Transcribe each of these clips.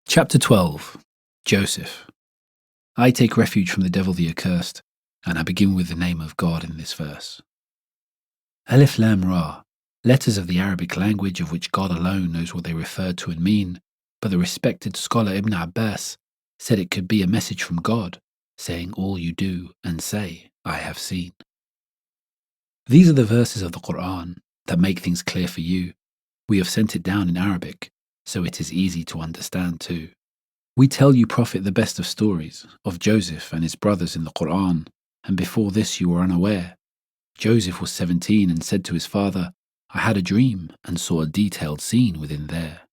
Chapter 12. Joseph. I take refuge from the devil the accursed, and I begin with the name of God in this verse. Alif Lam Ra, letters of the Arabic language of which God alone knows what they refer to and mean, but the respected scholar Ibn Abbas said it could be a message from God, saying, "All you do and say, I have seen." These are the verses of the Quran that make things clear for you. We have sent it down in Arabic, so it is easy to understand too. We tell you, Prophet, the best of stories, of Joseph and his brothers in the Quran, and before this you were unaware. Joseph was 17 and said to his father, "I had a dream and saw a detailed scene within there.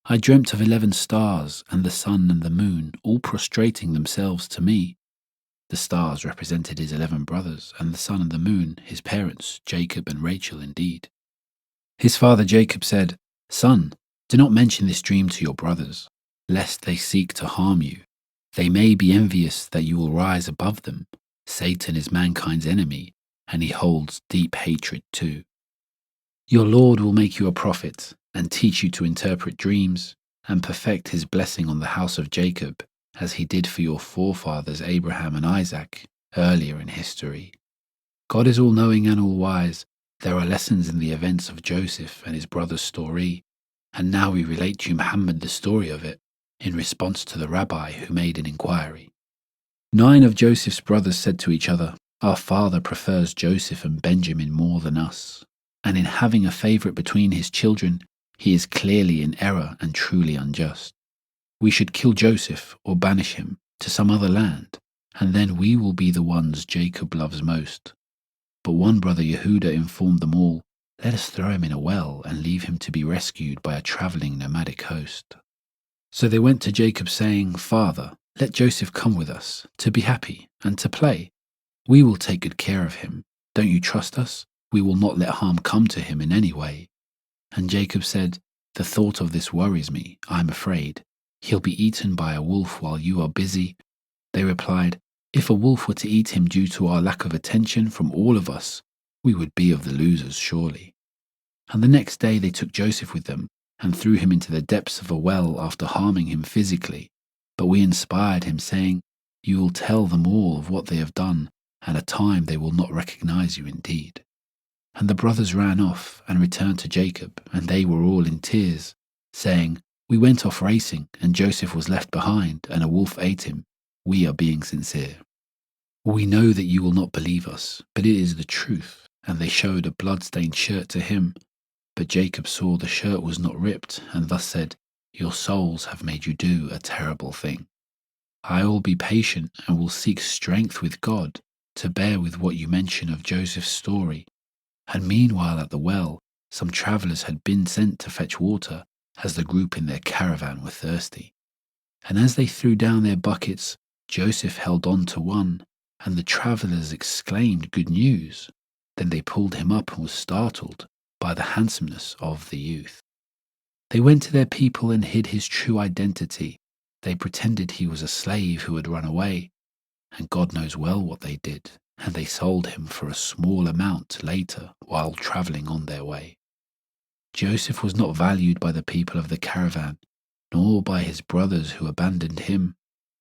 I dreamt of 11 stars and the sun and the moon all prostrating themselves to me." The stars represented his 11 brothers, and the sun and the moon his parents, Jacob and Rachel indeed. His father Jacob said, "Son, do not mention this dream to your brothers, lest they seek to harm you. They may be envious that you will rise above them. Satan is mankind's enemy, and he holds deep hatred too. Your Lord will make you a prophet, and teach you to interpret dreams, and perfect his blessing on the house of Jacob, as he did for your forefathers Abraham and Isaac, earlier in history. God is all-knowing and all-wise. There are lessons in the events of Joseph and his brother's story, and now we relate to you, Muhammad, the story of it, in response to the rabbi who made an inquiry. 9 of Joseph's brothers said to each other, "Our father prefers Joseph and Benjamin more than us, and in having a favourite between his children, he is clearly in error and truly unjust. We should kill Joseph or banish him to some other land, and then we will be the ones Jacob loves most." But one brother, Yehuda, informed them all, "Let us throw him in a well and leave him to be rescued by a travelling nomadic host." So they went to Jacob saying, "Father, let Joseph come with us, to be happy and to play. We will take good care of him. Don't you trust us? We will not let harm come to him in any way." And Jacob said, "The thought of this worries me. I am afraid. He'll be eaten by a wolf while you are busy." They replied, "If a wolf were to eat him due to our lack of attention from all of us, we would be of the losers surely." And the next day they took Joseph with them and threw him into the depths of a well after harming him physically. But we inspired him, saying, "You will tell them all of what they have done, and at a time they will not recognize you indeed." And the brothers ran off and returned to Jacob, and they were all in tears, saying, "We went off racing, and Joseph was left behind, and a wolf ate him. We are being sincere. We know that you will not believe us, but it is the truth." And they showed a blood-stained shirt to him. But Jacob saw the shirt was not ripped, and thus said, "Your souls have made you do a terrible thing. I will be patient and will seek strength with God to bear with what you mention of Joseph's story." And meanwhile at the well, some travellers had been sent to fetch water, as the group in their caravan were thirsty. And as they threw down their buckets, Joseph held on to one, and the travellers exclaimed, "Good news!" Then they pulled him up and were startled by the handsomeness of the youth. They went to their people and hid his true identity. They pretended he was a slave who had run away, and God knows well what they did, and they sold him for a small amount later while travelling on their way. Joseph was not valued by the people of the caravan, nor by his brothers who abandoned him.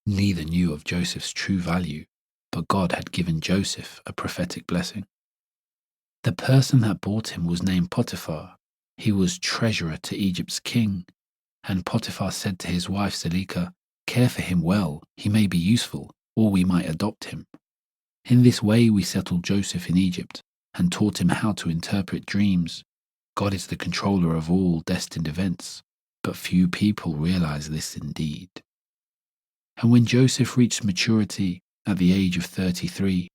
Neither knew of Joseph's true value, but God had given Joseph a prophetic blessing. The person that bought him was named Potiphar. He was treasurer to Egypt's king, and Potiphar said to his wife Zuleika, "Care for him well, he may be useful, or we might adopt him." In this way we settled Joseph in Egypt, and taught him how to interpret dreams. God is the controller of all destined events, but few people realize this indeed. And when Joseph reached maturity, at the age of 33,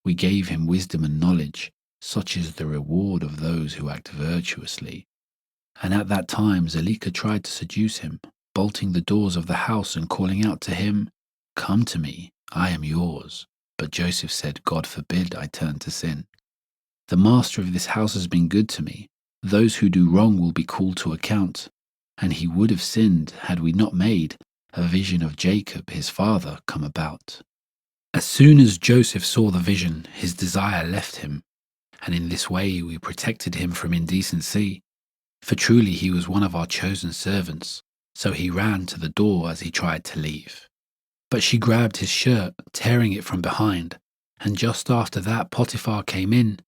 we gave him wisdom and knowledge. Such is the reward of those who act virtuously. And at that time Zuleika tried to seduce him, bolting the doors of the house and calling out to him, "Come to me, I am yours." But Joseph said, "God forbid I turn to sin. The master of this house has been good to me. Those who do wrong will be called to account." And he would have sinned had we not made a vision of Jacob, his father, come about. As soon as Joseph saw the vision, his desire left him, and in this way we protected him from indecency. For truly he was one of our chosen servants, so he ran to the door as he tried to leave. But she grabbed his shirt, tearing it from behind, and just after that Potiphar came in,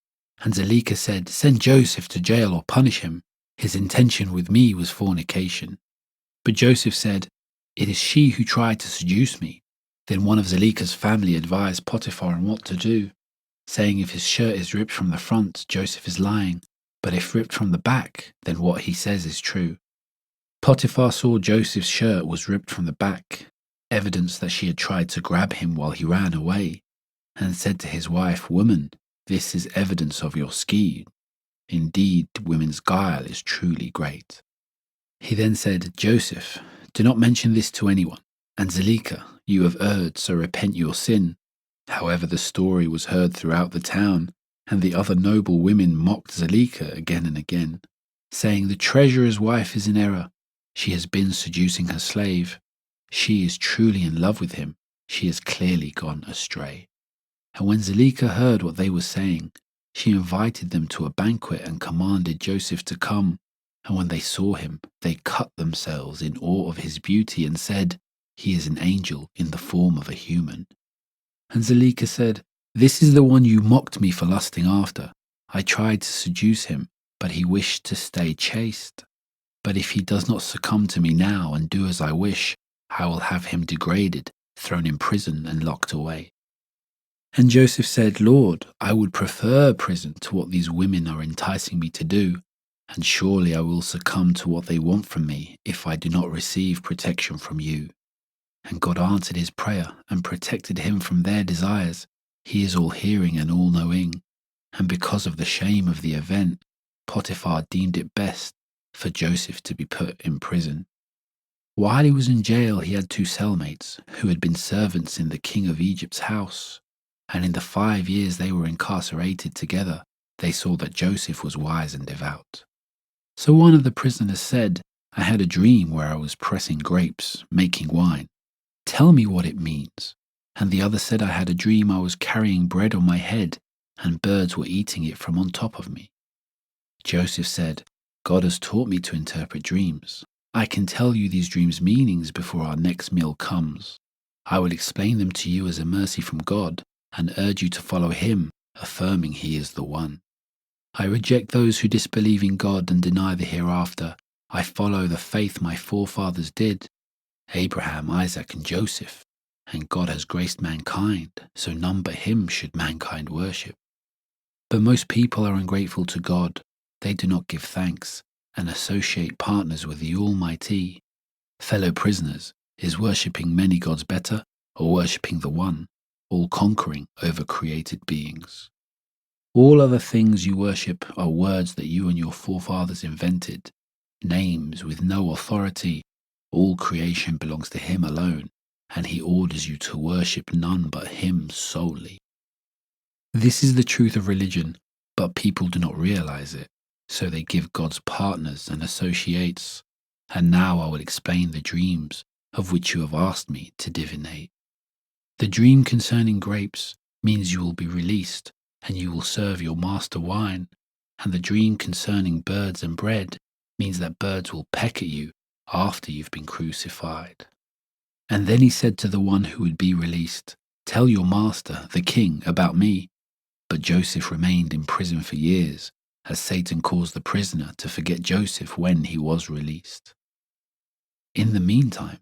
and Zuleika said, "Send Joseph to jail or punish him. His intention with me was fornication." But Joseph said, "It is she who tried to seduce me." Then one of Zuleika's family advised Potiphar on what to do, saying if his shirt is ripped from the front, Joseph is lying, but if ripped from the back, then what he says is true. Potiphar saw Joseph's shirt was ripped from the back, evidence that she had tried to grab him while he ran away, and said to his wife, "Woman, this is evidence of your scheme. Indeed, women's guile is truly great." He then said, "Joseph, do not mention this to anyone, and Zuleika, you have erred, so repent your sin." However, the story was heard throughout the town, and the other noble women mocked Zuleika again and again, saying, "The treasurer's wife is in error. She has been seducing her slave. She is truly in love with him. She has clearly gone astray." And when Zuleika heard what they were saying, she invited them to a banquet and commanded Joseph to come. And when they saw him, they cut themselves in awe of his beauty and said, "He is an angel in the form of a human." And Zuleika said, "This is the one you mocked me for lusting after. I tried to seduce him, but he wished to stay chaste. But if he does not succumb to me now and do as I wish, I will have him degraded, thrown in prison and locked away." And Joseph said, "Lord, I would prefer prison to what these women are enticing me to do, and surely I will succumb to what they want from me if I do not receive protection from you." And God answered his prayer and protected him from their desires. He is all hearing and all knowing. And because of the shame of the event, Potiphar deemed it best for Joseph to be put in prison. While he was in jail, he had two cellmates who had been servants in the king of Egypt's house. And in the 5 years they were incarcerated together, they saw that Joseph was wise and devout. So one of the prisoners said, "I had a dream where I was pressing grapes, making wine. Tell me what it means." And the other said, "I had a dream I was carrying bread on my head, and birds were eating it from on top of me." Joseph said, "God has taught me to interpret dreams. I can tell you these dreams' meanings before our next meal comes. I will explain them to you as a mercy from God, and urge you to follow him, affirming he is the one. I reject those who disbelieve in God and deny the hereafter. I follow the faith my forefathers did, Abraham, Isaac, and Joseph, and God has graced mankind, so none but him should mankind worship. But most people are ungrateful to God. They do not give thanks and associate partners with the Almighty. Fellow prisoners, is worshipping many gods better, or worshipping the one, all-conquering over created beings? All other things you worship are words that you and your forefathers invented, names with no authority. All creation belongs to him alone, and he orders you to worship none but him solely. This is the truth of religion, but people do not realize it, so they give God's partners and associates. And now I will explain the dreams of which you have asked me to divinate. The dream concerning grapes means you will be released, and you will serve your master wine. And the dream concerning birds and bread means that birds will peck at you after you've been crucified. And then he said to the one who would be released, "Tell your master, the king, about me." But Joseph remained in prison for years, as Satan caused the prisoner to forget Joseph when he was released. In the meantime,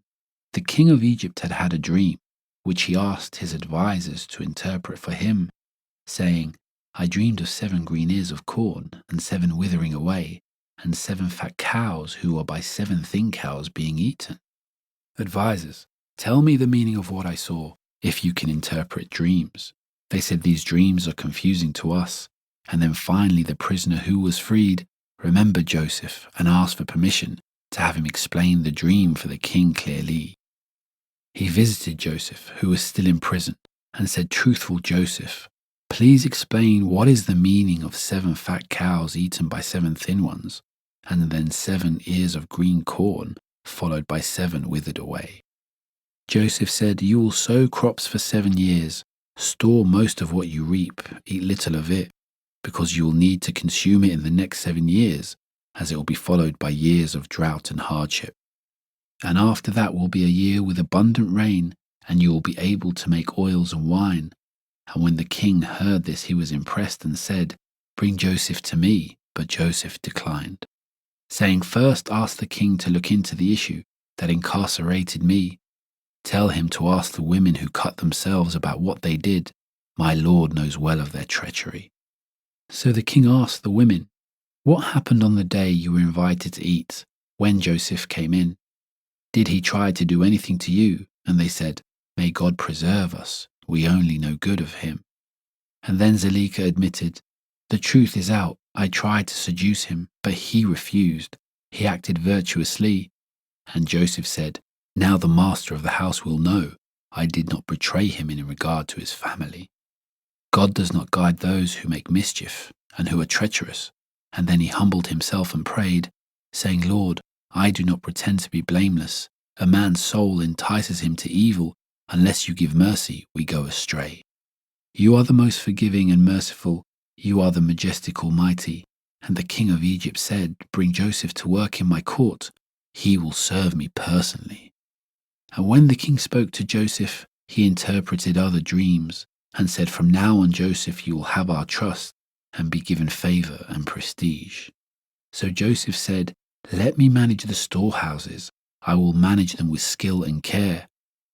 the king of Egypt had had a dream, which he asked his advisers to interpret for him, saying, "I dreamed of 7 green ears of corn, and 7 withering away, and 7 fat cows who are by 7 thin cows being eaten." Advisers, tell me the meaning of what I saw, if you can interpret dreams. They said these dreams are confusing to us. And then finally the prisoner who was freed remembered Joseph and asked for permission to have him explain the dream for the king clearly. He visited Joseph, who was still in prison, and said, "Truthful Joseph, please explain what is the meaning of 7 fat cows eaten by 7 thin ones, and then 7 ears of green corn, followed by 7 withered away." Joseph said, "You will sow crops for 7 years, store most of what you reap, eat little of it, because you will need to consume it in the next 7 years, as it will be followed by years of drought and hardship. and after that will be a year with abundant rain, and you will be able to make oils and wine. And when the king heard this, he was impressed and said, Bring Joseph to me. But Joseph declined, saying, First ask the king to look into the issue that incarcerated me. Tell him to ask the women who cut themselves about what they did. My lord knows well of their treachery. So the king asked the women, What happened on the day you were invited to eat, when Joseph came in? Did he try to do anything to you? And they said, May God preserve us. We only know good of him. And then Zuleika admitted, The truth is out. I tried to seduce him, but he refused. He acted virtuously. And Joseph said, Now the master of the house will know I did not betray him in regard to his family. God does not guide those who make mischief and who are treacherous. And then he humbled himself and prayed, saying, Lord, I do not pretend to be blameless. A man's soul entices him to evil. Unless you give mercy, we go astray. You are the most forgiving and merciful. You are the majestic Almighty. And the king of Egypt said, Bring Joseph to work in my court. He will serve me personally. And when the king spoke to Joseph, he interpreted other dreams and said, From now on, Joseph, you will have our trust and be given favor and prestige. So Joseph said, Let me manage the storehouses. I will manage them with skill and care.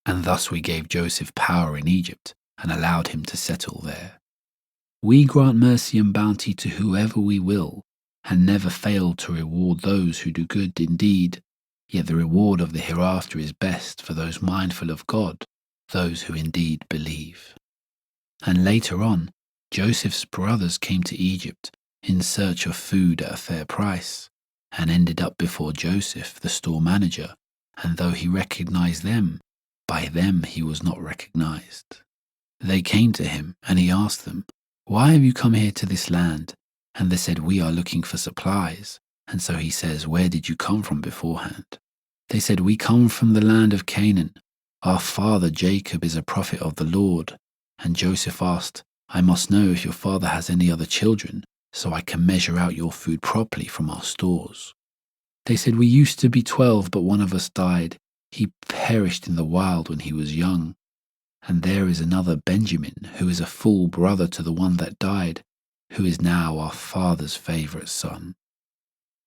And thus we gave Joseph power in Egypt and allowed him to settle there. We grant mercy and bounty to whoever we will, and never fail to reward those who do good indeed. Yet the reward of the hereafter is best for those mindful of God, those who indeed believe. And later on, Joseph's brothers came to Egypt in search of food at a fair price, and ended up before Joseph, the store manager, and though he recognized them, by them he was not recognized. They came to him, and he asked them, Why have you come here to this land? And they said, We are looking for supplies. And so he says, Where did you come from beforehand? They said, We come from the land of Canaan. Our father Jacob is a prophet of the Lord. And Joseph asked, I must know if your father has any other children, so I can measure out your food properly from our stores. They said, We used to be 12, but one of us died. He perished in the wild when he was young. And there is another Benjamin, who is a full brother to the one that died, who is now our father's favorite son.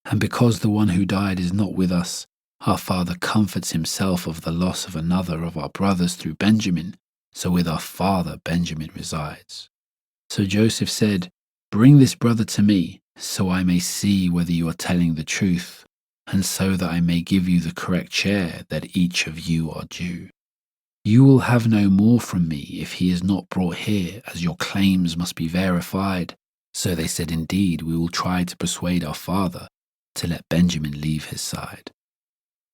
And because the one who died is not with us, our father comforts himself of the loss of another of our brothers through Benjamin, so with our father Benjamin resides. So Joseph said, Bring this brother to me, so I may see whether you are telling the truth, and so that I may give you the correct share that each of you are due. You will have no more from me if he is not brought here, as your claims must be verified. So they said, Indeed, we will try to persuade our father to let Benjamin leave his side.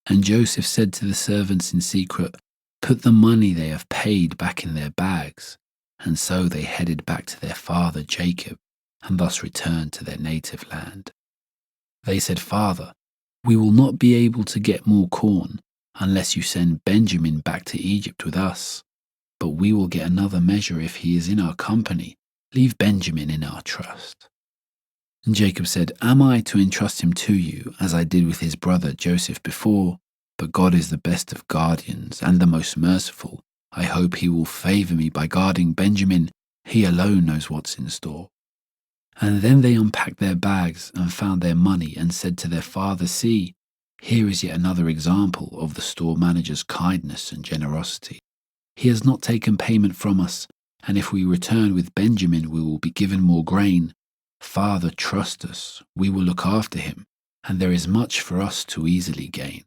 And Joseph said to the servants in secret, Put the money they have paid back in their bags. And so they headed back to their father Jacob, and thus returned to their native land. They said, Father, we will not be able to get more corn unless you send Benjamin back to Egypt with us. But we will get another measure if he is in our company. Leave Benjamin in our trust. And Jacob said, Am I to entrust him to you, as I did with his brother Joseph before? But God is the best of guardians and the most merciful. I hope he will favor me by guarding Benjamin. He alone knows what's in store. And then they unpacked their bags and found their money and said to their father, See, here is yet another example of the store manager's kindness and generosity. He has not taken payment from us, and if we return with Benjamin, we will be given more grain. Father, trust us. We will look after him, and there is much for us to easily gain.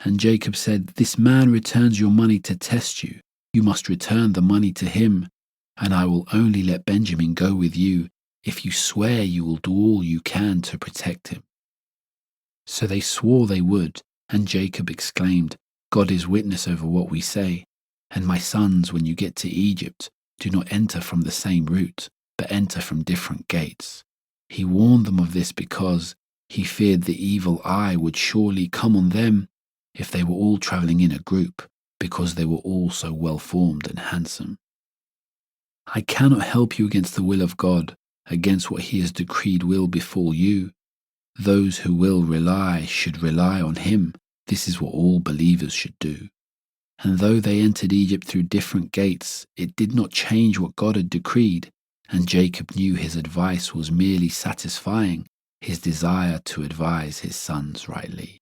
And Jacob said, This man returns your money to test you. You must return the money to him, and I will only let Benjamin go with you if you swear you will do all you can to protect him. So they swore they would, and Jacob exclaimed, God is witness over what we say. And my sons, when you get to Egypt, do not enter from the same route, but enter from different gates. He warned them of this because he feared the evil eye would surely come on them if they were all traveling in a group, because they were all so well formed and handsome. I cannot help you against the will of God, against what he has decreed will befall you. Those who will rely should rely on him, This is what all believers should do. And though they entered Egypt through different gates, it did not change what God had decreed, and Jacob knew his advice was merely satisfying his desire to advise his sons rightly.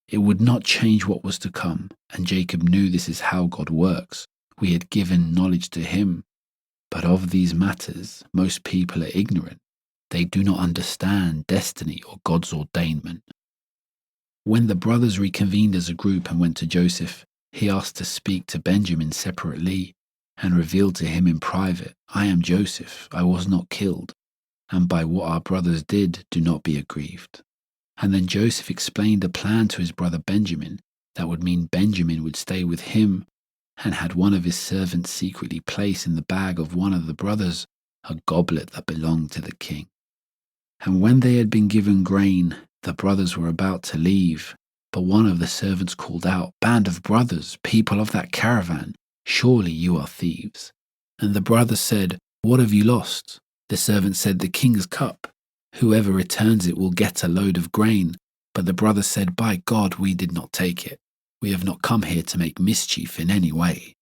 It would not change what was to come, and Jacob knew this is how God works. We had given knowledge to him. But of these matters, most people are ignorant. They do not understand destiny or God's ordainment. When the brothers reconvened as a group and went to Joseph, he asked to speak to Benjamin separately and revealed to him in private, I am Joseph, I was not killed, and by what our brothers did, do not be aggrieved. And then Joseph explained a plan to his brother Benjamin that would mean Benjamin would stay with him, and had one of his servants secretly place in the bag of one of the brothers a goblet that belonged to the king. And when they had been given grain, the brothers were about to leave, but one of the servants called out, Band of brothers, people of that caravan, surely you are thieves. And the brothers said, What have you lost? The servant said, The king's cup. Whoever returns it will get a load of grain. But the brothers said, By God, we did not take it. We have not come here to make mischief in any way.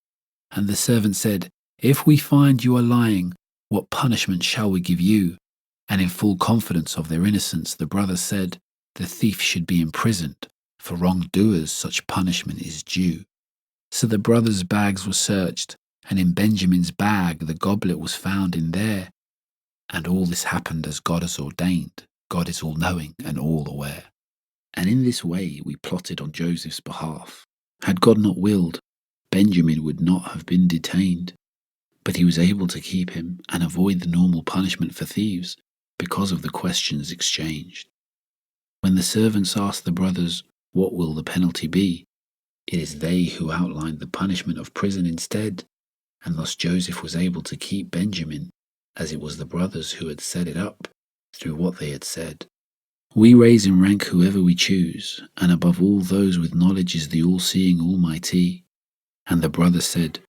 And the servant said, If we find you are lying, what punishment shall we give you? And in full confidence of their innocence, the brothers said, The thief should be imprisoned. For wrongdoers such punishment is due. So the brothers' bags were searched, and in Benjamin's bag the goblet was found in there. And all this happened as God has ordained. God is all-knowing and all-aware. And in this way we plotted on Joseph's behalf. Had God not willed, Benjamin would not have been detained. But he was able to keep him and avoid the normal punishment for thieves because of the questions exchanged. When the servants asked the brothers, What will the penalty be? It is they who outlined the punishment of prison instead, and thus Joseph was able to keep Benjamin, as it was the brothers who had set it up through what they had said. We raise in rank whoever we choose, and above all those with knowledge is the all-seeing Almighty. And the brothers said,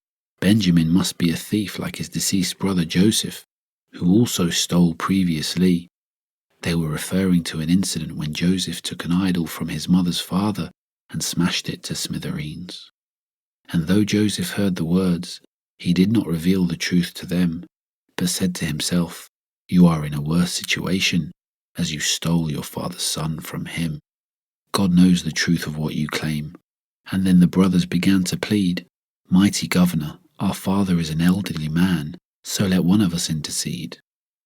Benjamin must be a thief like his deceased brother Joseph, who also stole previously. They were referring to an incident when Joseph took an idol from his mother's father and smashed it to smithereens. And though Joseph heard the words, he did not reveal the truth to them, but said to himself, You are in a worse situation, as you stole your father's son from him. God knows the truth of what you claim. And then the brothers began to plead, Mighty governor, our father is an elderly man, so let one of us intercede.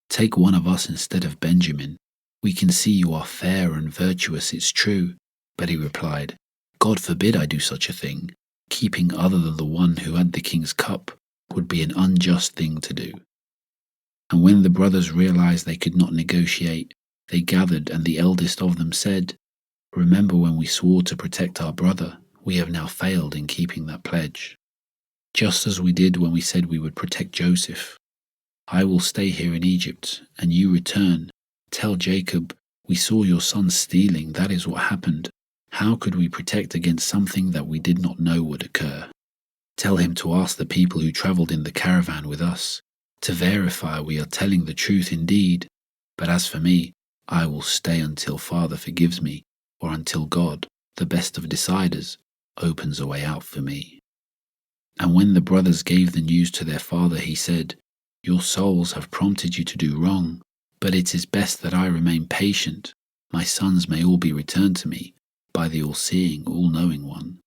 Take one of us instead of Benjamin. We can see you are fair and virtuous, it's true. But he replied, God forbid I do such a thing. Keeping other than the one who had the king's cup would be an unjust thing to do. And when the brothers realized they could not negotiate, they gathered, and the eldest of them said, Remember when we swore to protect our brother, we have now failed in keeping that pledge. Just as we did when we said we would protect Joseph. I will stay here in Egypt, and you return. Tell Jacob, we saw your son stealing, that is what happened. How could we protect against something that we did not know would occur? Tell him to ask the people who travelled in the caravan with us, to verify we are telling the truth indeed. But as for me, I will stay until Father forgives me, or until God, the best of deciders, opens a way out for me. And when the brothers gave the news to their father, he said, Your souls have prompted you to do wrong, but it is best that I remain patient. My sons may all be returned to me by the all-seeing, all-knowing one.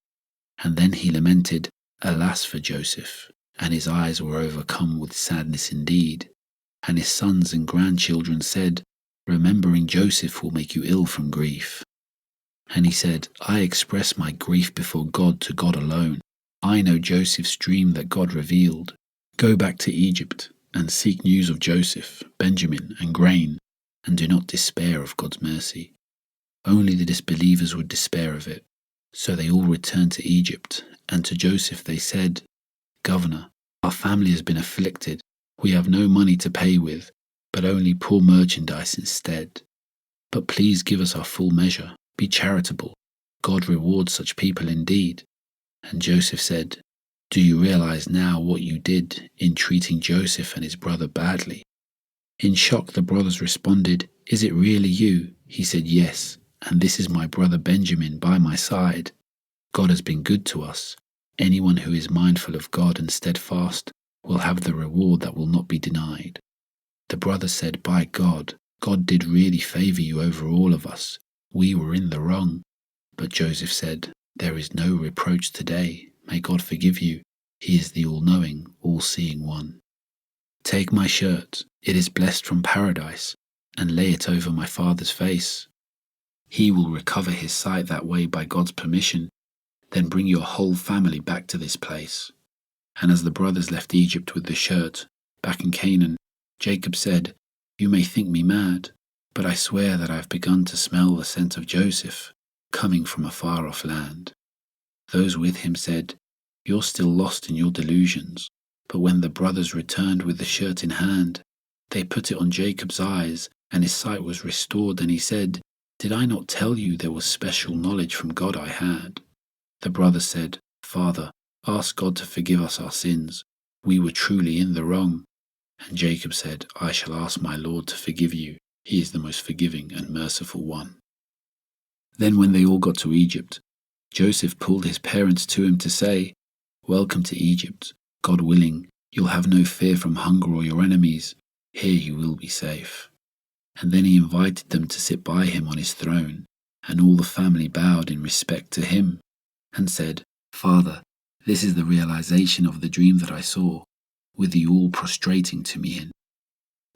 And then he lamented, Alas for Joseph, and his eyes were overcome with sadness indeed. And his sons and grandchildren said, Remembering Joseph will make you ill from grief. And he said, I express my grief before God to God alone. I know Joseph's dream that God revealed. Go back to Egypt and seek news of Joseph, Benjamin, and grain, and do not despair of God's mercy. Only the disbelievers would despair of it. So they all returned to Egypt, and to Joseph they said, Governor, our family has been afflicted. We have no money to pay with, but only poor merchandise instead. But please give us our full measure. Be charitable. God rewards such people indeed. And Joseph said, Do you realize now what you did in treating Joseph and his brother badly? In shock the brothers responded, Is it really you? He said, Yes, and this is my brother Benjamin by my side. God has been good to us. Anyone who is mindful of God and steadfast will have the reward that will not be denied. The brother said, By God, God did really favor you over all of us. We were in the wrong. But Joseph said, There is no reproach today. May God forgive you. He is the all-knowing, all-seeing one. Take my shirt, it is blessed from paradise, and lay it over my father's face. He will recover his sight that way by God's permission. Then bring your whole family back to this place. And as the brothers left Egypt with the shirt, back in Canaan, Jacob said, You may think me mad, but I swear that I have begun to smell the scent of Joseph, coming from a far-off land. Those with him said, You're still lost in your delusions. But when the brothers returned with the shirt in hand, they put it on Jacob's eyes, and his sight was restored, and he said, Did I not tell you there was special knowledge from God I had? The brothers said, Father, ask God to forgive us our sins. We were truly in the wrong. And Jacob said, I shall ask my Lord to forgive you. He is the most forgiving and merciful one. Then when they all got to Egypt, Joseph pulled his parents to him to say, Welcome to Egypt. God willing, you'll have no fear from hunger or your enemies. Here you will be safe. And then he invited them to sit by him on his throne, and all the family bowed in respect to him, and said, Father, this is the realization of the dream that I saw, with you all prostrating to me in.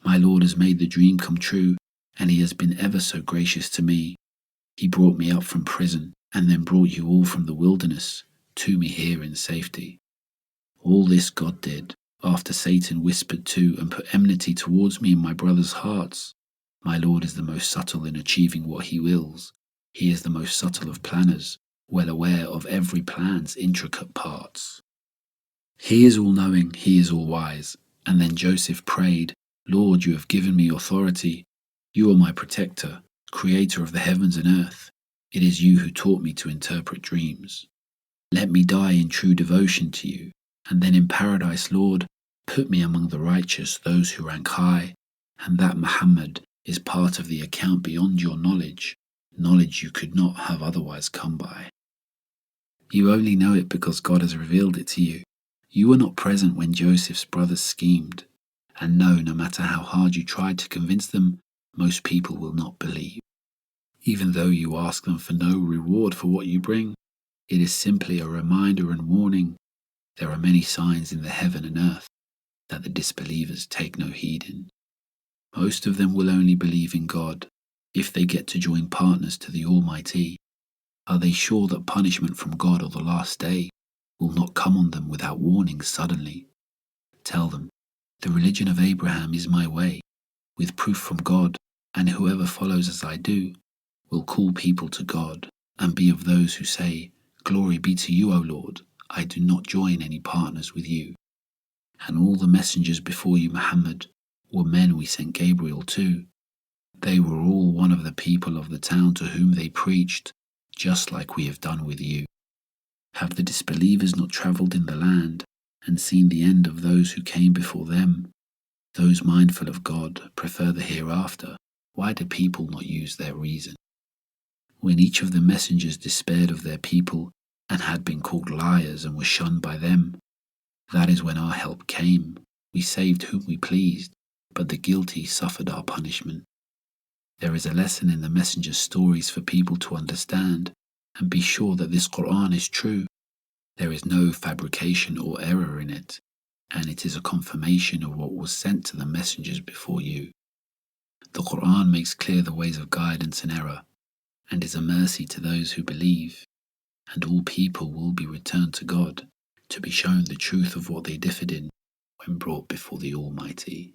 My Lord has made the dream come true, and he has been ever so gracious to me. He brought me up from prison, and then brought you all from the wilderness to me here in safety. All this God did, after Satan whispered to and put enmity towards me in my brothers' hearts. My Lord is the most subtle in achieving what he wills. He is the most subtle of planners, well aware of every plan's intricate parts. He is all-knowing, he is all-wise. And then Joseph prayed, Lord, you have given me authority. You are my protector, creator of the heavens and earth. It is you who taught me to interpret dreams. Let me die in true devotion to you. And then in paradise, Lord, put me among the righteous, those who rank high, and that Muhammad is part of the account beyond your knowledge, knowledge you could not have otherwise come by. You only know it because God has revealed it to you. You were not present when Joseph's brothers schemed, and no matter how hard you tried to convince them, most people will not believe. Even though you ask them for no reward for what you bring, it is simply a reminder and warning. There are many signs in the heaven and earth that the disbelievers take no heed in. Most of them will only believe in God if they get to join partners to the Almighty. Are they sure that punishment from God or the last day will not come on them without warning suddenly? Tell them, the religion of Abraham is my way, with proof from God, and whoever follows as I do will call people to God and be of those who say, Glory be to you, O Lord. I do not join any partners with you. And all the messengers before you, Muhammad, were men we sent Gabriel to. They were all one of the people of the town to whom they preached, just like we have done with you. Have the disbelievers not travelled in the land and seen the end of those who came before them? Those mindful of God prefer the hereafter. Why do people not use their reason? When each of the messengers despaired of their people and had been called liars and were shunned by them, that is when our help came. We saved whom we pleased, but the guilty suffered our punishment. There is a lesson in the messenger's stories for people to understand and be sure that this Quran is true. There is no fabrication or error in it, and it is a confirmation of what was sent to the messengers before you. The Quran makes clear the ways of guidance and error, and is a mercy to those who believe, and all people will be returned to God to be shown the truth of what they differed in when brought before the Almighty.